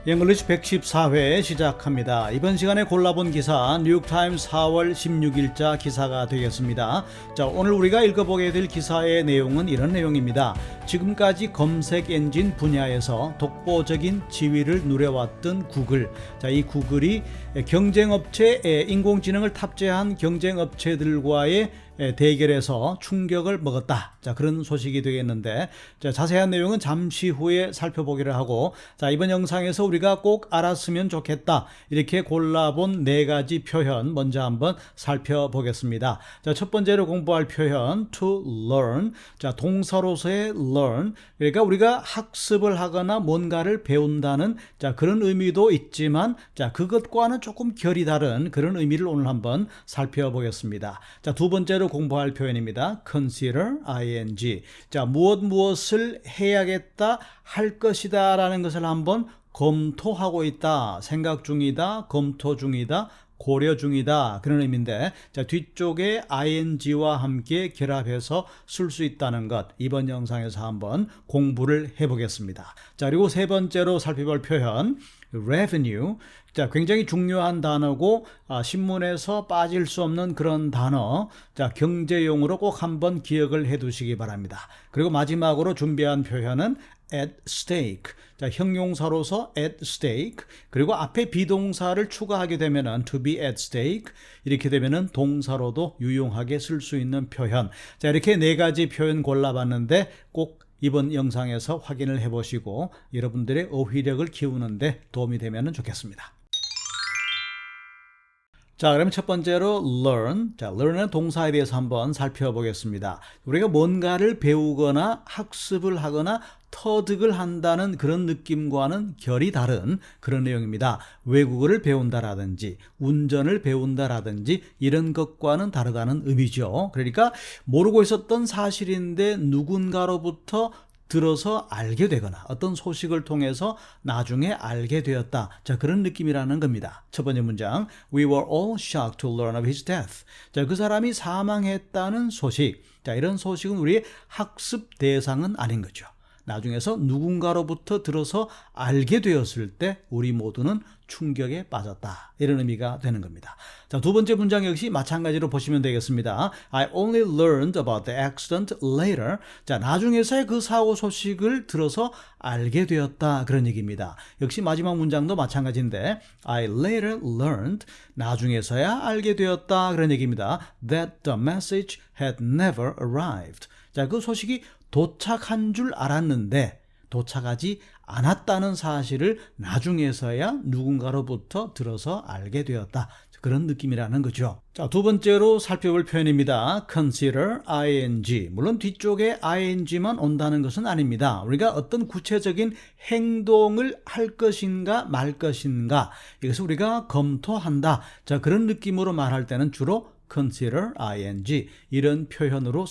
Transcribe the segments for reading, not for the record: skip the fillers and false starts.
잉글리시 114회 시작합니다. 이번 시간에 골라본 기사 뉴욕타임스 4월 16일자 기사가 되겠습니다. 자, 오늘 우리가 읽어보게 될 기사의 내용은 이런 내용입니다. 지금까지 검색 엔진 분야에서 독보적인 지위를 누려왔던 구글. 자, 이 구글이 경쟁업체 인공지능을 탑재한 경쟁업체들과의 대결에서 충격을 먹었다. 자, 그런 소식이 되겠는데, 자, 자세한 내용은 잠시 후에 살펴보기로 하고, 자, 이번 영상에서 우리가 꼭 알았으면 좋겠다. 이렇게 골라본 네 가지 표현 먼저 한번 살펴보겠습니다. 자, 첫 번째로 공부할 표현 to learn. 자, 동사로서의 learn. 그러니까 우리가 학습을 하거나 뭔가를 배운다는 자, 그런 의미도 있지만, 자, 그것과는 조금 결이 다른 그런 의미를 오늘 한번 살펴보겠습니다. 자, 두 번째로 공부할 표현입니다. consider, ing. 자, 무엇을 해야겠다, 할 것이다 라는 것을 한번 검토하고 있다, 생각 중이다, 검토 중이다, 고려 중이다, 그런 의미인데, 자, 뒤쪽에 ing와 함께 결합해서 쓸 수 있다는 것, 이번 영상에서 한번 공부를 해보겠습니다. 자, 그리고 세 번째로 살펴볼 표현 revenue. 자, 굉장히 중요한 단어고 신문에서 빠질 수 없는 그런 단어. 자, 경제용으로 꼭 한번 기억을 해 두시기 바랍니다. 그리고 마지막으로 준비한 표현은 at stake. 자, 형용사로서 at stake. 그리고 앞에 비동사를 추가하게 되면은 to be at stake. 이렇게 되면은 동사로도 유용하게 쓸 수 있는 표현. 자, 이렇게 네 가지 표현 골라봤는데 꼭 이번 영상에서 확인을 해보시고 여러분들의 어휘력을 키우는데 도움이 되면 좋겠습니다. 자, 그럼 첫 번째로 learn. 자, learn은 동사에 대해서 한번 살펴보겠습니다. 우리가 뭔가를 배우거나 학습을 하거나 터득을 한다는 그런 느낌과는 결이 다른 그런 내용입니다. 외국어를 배운다라든지 운전을 배운다라든지 이런 것과는 다르다는 의미죠. 그러니까 모르고 있었던 사실인데 누군가로부터 들어서 알게 되거나 어떤 소식을 통해서 나중에 알게 되었다. 자, 그런 느낌이라는 겁니다. 첫 번째 문장, We were all shocked to learn of his death. 자, 그 사람이 사망했다는 소식. 자, 이런 소식은 우리의 학습 대상은 아닌 거죠. 나중에서 누군가로부터 들어서 알게 되었을 때 우리 모두는 충격에 빠졌다. 이런 의미가 되는 겁니다. 자, 두 번째 문장 역시 마찬가지로 보시면 되겠습니다. I only learned about the accident later. 자, 나중에서야 그 사고 소식을 들어서 알게 되었다. 그런 얘기입니다. 역시 마지막 문장도 마찬가지인데 I later learned. 나중에서야 알게 되었다. 그런 얘기입니다. That the message had never arrived. 자, 그 소식이 도착한 줄 알았는데 도착하지 않았다는 사실을 나중에서야 누군가로부터 들어서 알게 되었다. 그런 느낌이라는 거죠. 자, 두 번째로 살펴볼 표현입니다. consider, ing. 물론 뒤쪽에 ing만 온다는 것은 아닙니다. 우리가 어떤 구체적인 행동을 할 것인가 말 것인가 이것을 우리가 검토한다. 자, 그런 느낌으로 말할 때는 주로 consider, ing 이런 패턴으로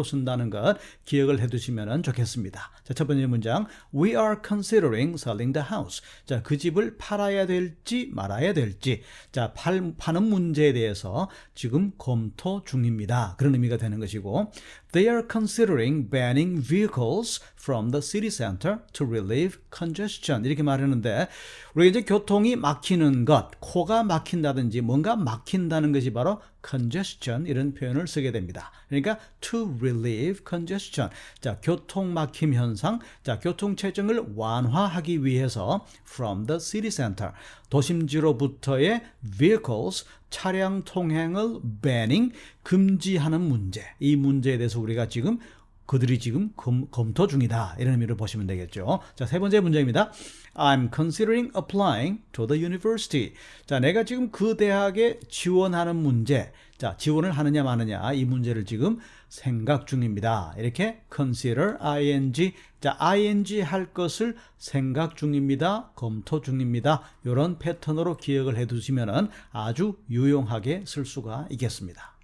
쓴다는 것 기억을 해두시면 좋겠습니다. 자, 첫 번째 문장, We are considering selling the house. 자, 그 집을 팔아야 될지 말아야 될지, 자, 파는 문제에 대해서 지금 검토 중입니다. 그런 의미가 되는 것이고, They are considering banning vehicles from the city center to relieve congestion. 이렇게 말하는데 우리가 이제 교통이 막히는 것, 코가 막힌다든지 뭔가 막힌다는 것이 바로 congestion 이런 표현을 쓰게 됩니다. 그러니까 to relieve congestion. 자, 교통 막힘 현상, 자, 교통체증을 완화하기 위해서 from the city center. 도심지로부터의 vehicles, 차량 통행을 banning, 금지하는 문제. 이 문제에 대해서 우리가 지금 그들이 지금 검토 중이다. 이런 의미로 보시면 되겠죠. 자, 세 번째 문제입니다. I'm considering applying to the university. 자, 내가 지금 그 대학에 지원하는 문제. 자, 지원을 하느냐 마느냐 이 문제를 지금 생각 중입니다. 이렇게 consider, ing. 자, ing 할 것을 생각 중입니다. 검토 중입니다. 이런 패턴으로 기억을 해 두시면 아주 유용하게 쓸 수가 있겠습니다.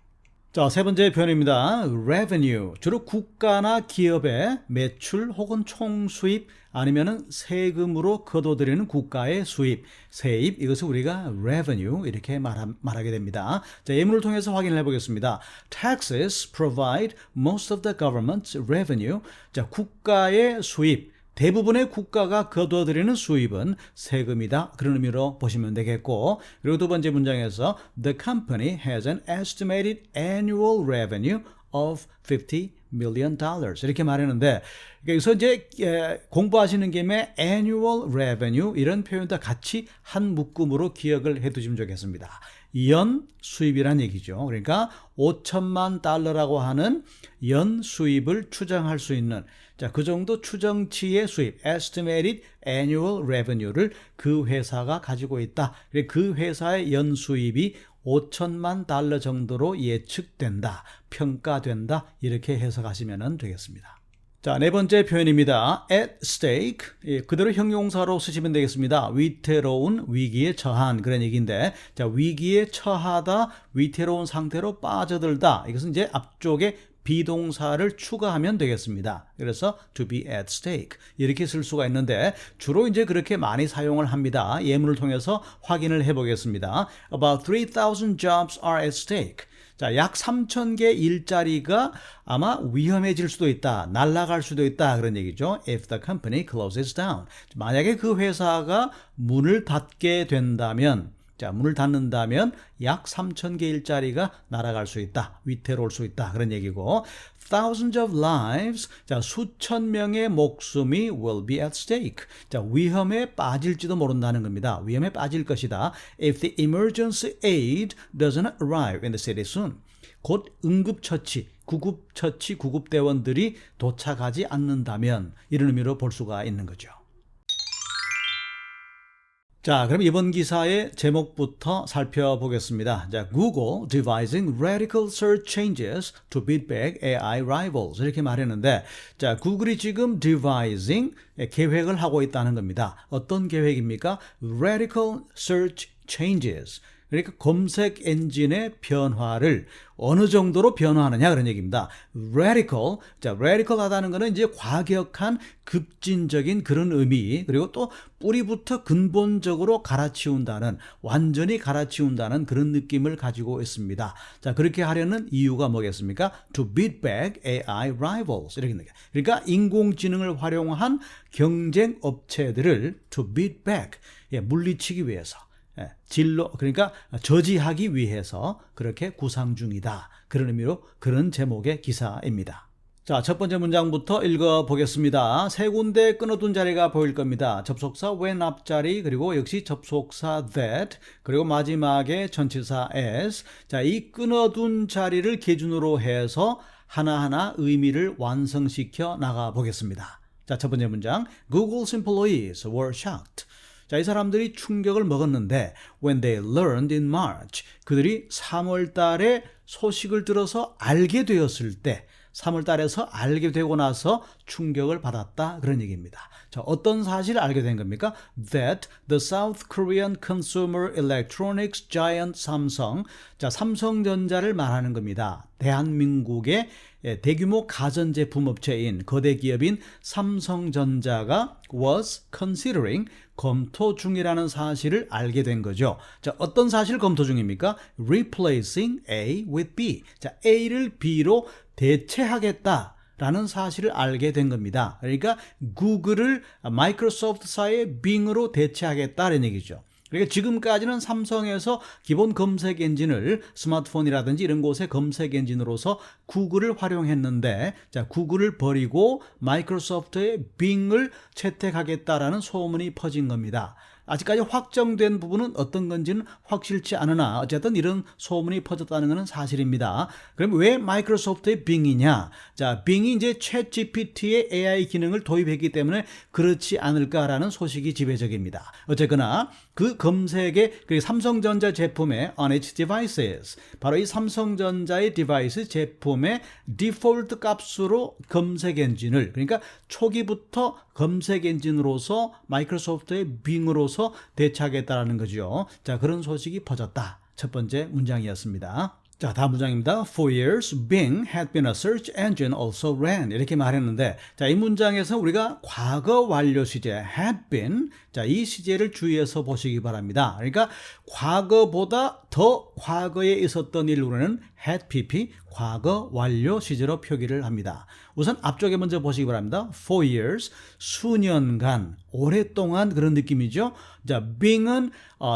자, 세 번째 표현입니다. revenue. 주로 국가나 기업의 매출 혹은 총수입 아니면은 세금으로 거둬들이는 국가의 수입, 세입, 이것을 우리가 revenue 이렇게 말하게 됩니다. 자, 예문을 통해서 확인을 해보겠습니다. Taxes provide most of the government's revenue. 자, 국가의 수입, 대부분의 국가가 거둬들이는 수입은 세금이다. 그런 의미로 보시면 되겠고, 그리고 두 번째 문장에서 The company has an estimated annual revenue of $50 million 이렇게 말했는데, 여기서 이제 공부하시는 김에 annual revenue 이런 표현도 같이 한 묶음으로 기억을 해두시면 좋겠습니다. 연 수입이란 얘기죠. 그러니까 5천만 달러라고 하는 연 수입을 추정할 수 있는, 자, 그 정도 추정치의 수입, estimated annual revenue를 그 회사가 가지고 있다. 그 회사의 연 수입이 5천만 달러 정도로 예측된다, 평가된다, 이렇게 해석하시면 되겠습니다. 자, 네 번째 표현입니다. at stake. 그대로 형용사로 쓰시면 되겠습니다. 위태로운, 위기에 처한 그런 얘기인데, 자, 위기에 처하다, 위태로운 상태로 빠져들다. 이것은 이제 앞쪽에 비동사를 추가하면 되겠습니다. 그래서 to be at stake 이렇게 쓸 수가 있는데 주로 이제 그렇게 많이 사용을 합니다. 예문을 통해서 확인을 해보겠습니다. About 3,000 jobs are at stake. 자, 약 3,000개 일자리가 아마 위험해질 수도 있다, 날아갈 수도 있다, 그런 얘기죠. If the company closes down. 만약에 그 회사가 문을 닫게 된다면, 자, 문을 닫는다면 약 3,000개 일자리가 날아갈 수 있다, 위태로울 수 있다, 그런 얘기고, thousands of lives, 자, 수천 명의 목숨이 will be at stake. 자, 위험에 빠질지도 모른다는 겁니다. 위험에 빠질 것이다. If the emergency aid doesn't arrive in the city soon. 곧 응급처치, 구급처치, 구급대원들이 도착하지 않는다면, 이런 의미로 볼 수가 있는 거죠. 자, 그럼 이번 기사의 제목부터 살펴보겠습니다. 자, Google devising radical search changes to beat back AI rivals 이렇게 말했는데, 자, 구글이 지금 devising 계획을 하고 있다는 겁니다. 어떤 계획입니까? Radical search changes. 그러니까 검색 엔진의 변화를 어느 정도로 변화하느냐 그런 얘기입니다. radical, 자, radical 하다는 것은 이제 과격한, 급진적인 그런 의미, 그리고 또 뿌리부터 근본적으로 갈아치운다는, 완전히 갈아치운다는 그런 느낌을 가지고 있습니다. 자, 그렇게 하려는 이유가 뭐겠습니까? To beat back AI rivals 이렇게 얘기합니다. 그러니까 인공지능을 활용한 경쟁 업체들을 to beat back, 물리치기 위해서, 그러니까 저지하기 위해서 그렇게 구상 중이다. 그런 의미로 그런 제목의 기사입니다. 자, 첫 번째 문장부터 읽어보겠습니다. 세 군데 끊어둔 자리가 보일 겁니다. 접속사 when 앞자리, 그리고 역시 접속사 that, 그리고 마지막에 전치사 as. 자, 이 끊어둔 자리를 기준으로 해서 하나하나 의미를 완성시켜 나가 보겠습니다. 자, 첫 번째 문장. Google's employees were shocked. 자, 이 사람들이 충격을 먹었는데 when they learned in March, 그들이 3월 달에 소식을 들어서 알게 되었을 때, 3월 달에서 알게 되고 나서 충격을 받았다, 그런 얘기입니다. 자, 어떤 사실을 알게 된 겁니까? That the South Korean consumer electronics giant Samsung, 자, 삼성전자를 말하는 겁니다. 대한민국의 대규모 가전제품 업체인 거대 기업인 삼성전자가 was considering, 검토 중이라는 사실을 알게 된 거죠. 자, 어떤 사실 검토 중입니까? Replacing A with B. 자, A를 B로 대체하겠다라는 사실을 알게 된 겁니다. 그러니까 구글을 마이크로소프트사의 빙으로 대체하겠다는 얘기죠. 그러니까 지금까지는 삼성에서 기본 검색 엔진을 스마트폰이라든지 이런 곳에 검색 엔진으로서 구글을 활용했는데, 자, 구글을 버리고 마이크로소프트의 빙을 채택하겠다라는 소문이 퍼진 겁니다. 아직까지 확정된 부분은 어떤 건지는 확실치 않으나 어쨌든 이런 소문이 퍼졌다는 것은 사실입니다. 그럼 왜 마이크로소프트의 빙이냐? 자, 빙이 이제 챗 GPT의 AI 기능을 도입했기 때문에 그렇지 않을까라는 소식이 지배적입니다. 어쨌거나 그 검색에, 그 삼성전자 제품의 on its devices, 바로 이 삼성전자의 디바이스 제품의 디폴트 값으로 검색 엔진을, 그러니까 초기부터 검색 엔진으로서 마이크로소프트의 빙으로서 대체하겠다라는 거죠. 자, 그런 소식이 퍼졌다. 첫 번째 문장이었습니다. 자, 다음 문장입니다. For years, Bing had been a search engine also ran. 이렇게 말했는데, 자, 이 문장에서 우리가 과거 완료 시제 had been, 자, 이 시제를 주의해서 보시기 바랍니다. 그러니까 과거보다 더 과거에 있었던 일로는 had pp 과거 완료 시제로 표기를 합니다. 우선 앞쪽에 먼저 보시기 바랍니다. For years 수년간 오랫동안 그런 느낌이죠. 자, Bing은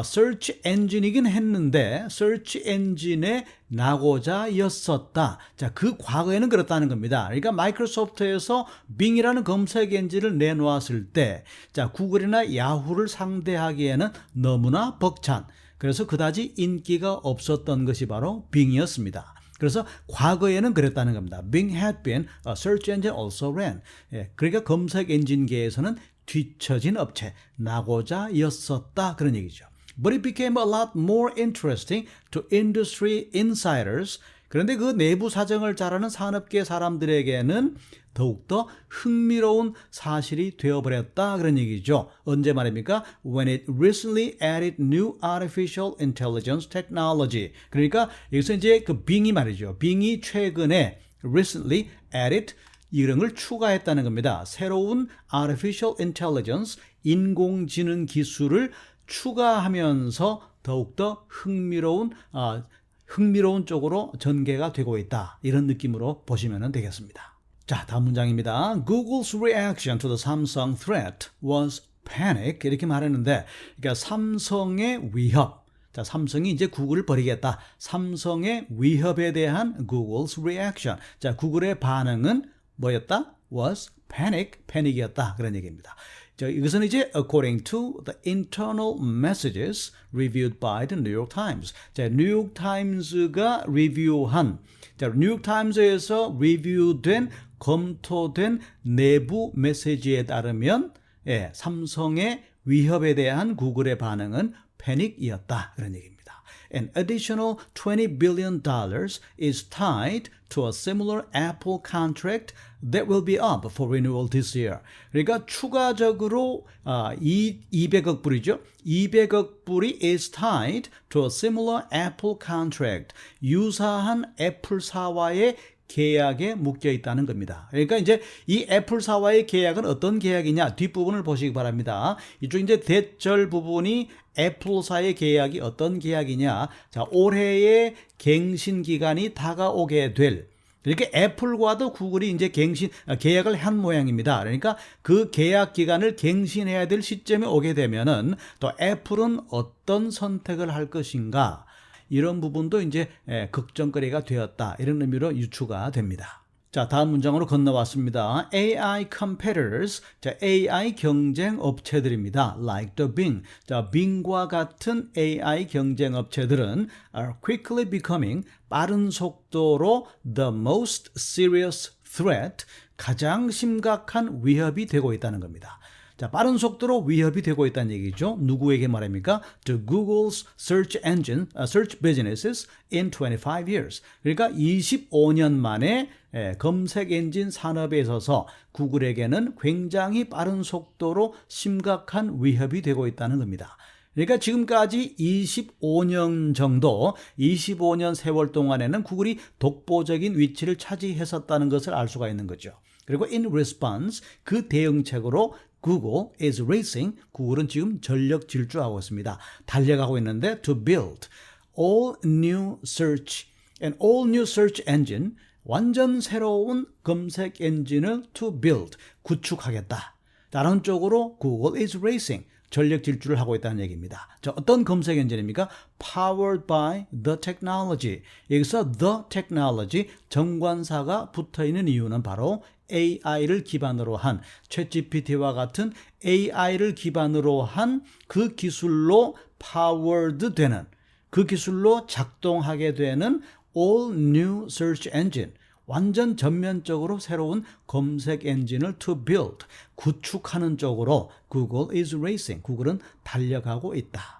search engine이긴 했는데 search engine의 나고자였었다. 자, 그 과거에는 그렇다는 겁니다. 그러니까 마이크로소프트에서 Bing이라는 검색 엔진을 내놓았을 때, 자, 구글이나 야후를 상대하기에는 너무나 벅찬. 그래서 그다지 인기가 없었던 것이 바로 Bing이었습니다. 그래서 과거에는 그랬다는 겁니다. Bing had been a search engine also ran. 예, 그러니까 검색 엔진계에서는 뒤처진 업체, 나고자였었다 그런 얘기죠. But it became a lot more interesting to industry insiders. 그런데 그 내부 사정을 잘 아는 산업계 사람들에게는 더욱더 흥미로운 사실이 되어버렸다 그런 얘기죠. 언제 말입니까? When it recently added new artificial intelligence technology. 그러니까 여기서 이제 그 빙이 말이죠. 빙이 최근에 recently added 이런 걸 추가했다는 겁니다. 새로운 artificial intelligence, 인공지능 기술을 추가하면서 더욱더 흥미로운 쪽으로 전개가 되고 있다. 이런 느낌으로 보시면 되겠습니다. 자, 다음 문장입니다. Google's reaction to the Samsung threat was panic. 이렇게 말했는데, 그러니까 삼성의 위협. 자, 삼성이 이제 구글을 버리겠다. 삼성의 위협에 대한 Google's reaction. 자, 구글의 반응은 뭐였다? Was panic. 패닉이었다. 그런 얘기입니다. 자, 이것은 이제 according to the internal messages reviewed by the New York Times. 자, 뉴욕 타임스가 리뷰한, 자, 뉴욕 타임스에서 리뷰된, 검토된 내부 메시지에 따르면, 예, 삼성의 위협에 대한 구글의 반응은 패닉이었다. 그런 얘기입니다. An additional $20 billion is tied to a similar Apple contract that will be up for renewal this year. 그러니까 추가적으로 200억 불이죠. 200억 불이 is tied to a similar Apple contract. 유사한 애플사와의 계약에 묶여 있다는 겁니다. 그러니까 이제 이 애플사와의 계약은 어떤 계약이냐? 뒷부분을 보시기 바랍니다. 이쪽 이제 대절 부분이 애플사의 계약이 어떤 계약이냐? 자, 올해의 갱신 기간이 다가오게 될, 이렇게 애플과도 구글이 이제 계약을 한 모양입니다. 그러니까 그 계약 기간을 갱신해야 될 시점에 오게 되면은 또 애플은 어떤 선택을 할 것인가? 이런 부분도 이제 걱정거리가 되었다. 이런 의미로 유추가 됩니다. 자, 다음 문장으로 건너왔습니다. AI competitors, 자, AI 경쟁 업체들입니다. Like the Bing. 자, Bing과 같은 AI 경쟁 업체들은 are quickly becoming, 빠른 속도로 the most serious threat, 가장 심각한 위협이 되고 있다는 겁니다. 자, 빠른 속도로 위협이 되고 있다는 얘기죠. 누구에게 말입니까? To Google's search engine, search businesses in 25 years. 그러니까 25년 만에 검색 엔진 산업에 있어서 구글에게는 굉장히 빠른 속도로 심각한 위협이 되고 있다는 겁니다. 그러니까 지금까지 25년 정도, 25년 세월 동안에는 구글이 독보적인 위치를 차지했었다는 것을 알 수가 있는 거죠. 그리고 in response, 그 대응책으로 Google is racing, 구글은 지금 전력 질주하고 있습니다. 달려가고 있는데 to build all new search and all new search engine, 완전 새로운 검색 엔진을 to build, 구축하겠다. 다른 쪽으로 Google is racing, 전력 질주를 하고 있다는 얘기입니다. 자, 어떤 검색 엔진입니까? Powered by the technology. 여기서 the technology, 정관사가 붙어있는 이유는 바로 AI를 기반으로 한, 챗GPT와 같은 AI를 기반으로 한 그 기술로 powered 되는, 그 기술로 작동하게 되는 all new search engine, 완전 전면적으로 새로운 검색 엔진을 to build, 구축하는 쪽으로 Google is racing, 구글은 달려가고 있다.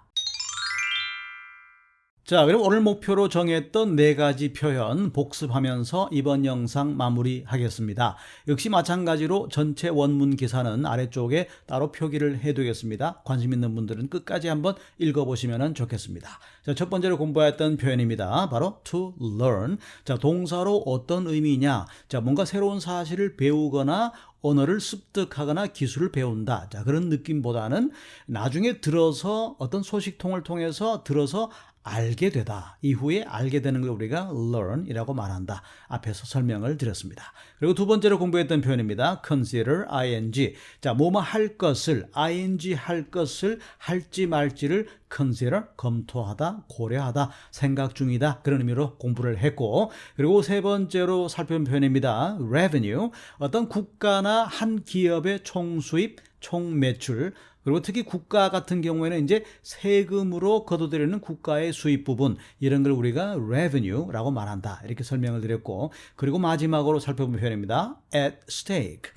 자, 그럼 오늘 목표로 정했던 4가지 표현 복습하면서 이번 영상 마무리하겠습니다. 역시 마찬가지로 전체 원문 기사는 아래쪽에 따로 표기를 해두겠습니다. 관심 있는 분들은 끝까지 한번 읽어보시면 좋겠습니다. 자, 첫 번째로 공부했던 표현입니다. 바로 to learn. 자, 동사로 어떤 의미냐? 자, 뭔가 새로운 사실을 배우거나 언어를 습득하거나 기술을 배운다. 자, 그런 느낌보다는 나중에 들어서 어떤 소식통을 통해서 들어서 알게 되다. 이후에 알게 되는 걸 우리가 learn이라고 말한다. 앞에서 설명을 드렸습니다. 그리고 두 번째로 공부했던 표현입니다. consider, ing. 자, 뭐뭐 할 것을, ing 할 것을 할지 말지를 consider, 검토하다, 고려하다, 생각 중이다. 그런 의미로 공부를 했고, 그리고 세 번째로 살펴본 표현입니다. revenue. 어떤 국가나 한 기업의 총수입, 총매출, 그리고 특히 국가 같은 경우에는 이제 세금으로 거둬들이는 국가의 수입 부분, 이런 걸 우리가 revenue라고 말한다. 이렇게 설명을 드렸고, 그리고 마지막으로 살펴본 표현입니다. at stake.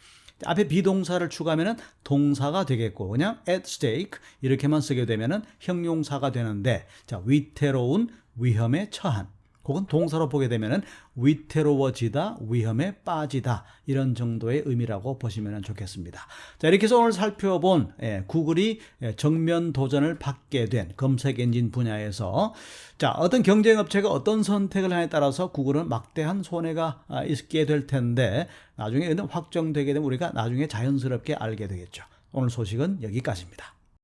앞에 비동사를 추가하면 동사가 되겠고, 그냥 at stake 이렇게만 쓰게 되면 형용사가 되는데, 자, 위태로운, 위험에 처한. 혹은 동사로 보게 되면 위태로워지다, 위험에 빠지다, 이런 정도의 의미라고 보시면 좋겠습니다. 자, 이렇게 해서 오늘 살펴본 구글이 정면 도전을 받게 된 검색 엔진 분야에서, 자, 어떤 경쟁업체가 어떤 선택을 하냐에 따라서 구글은 막대한 손해가 있게 될 텐데, 나중에 확정되게 되면 우리가 나중에 자연스럽게 알게 되겠죠. 오늘 소식은 여기까지입니다.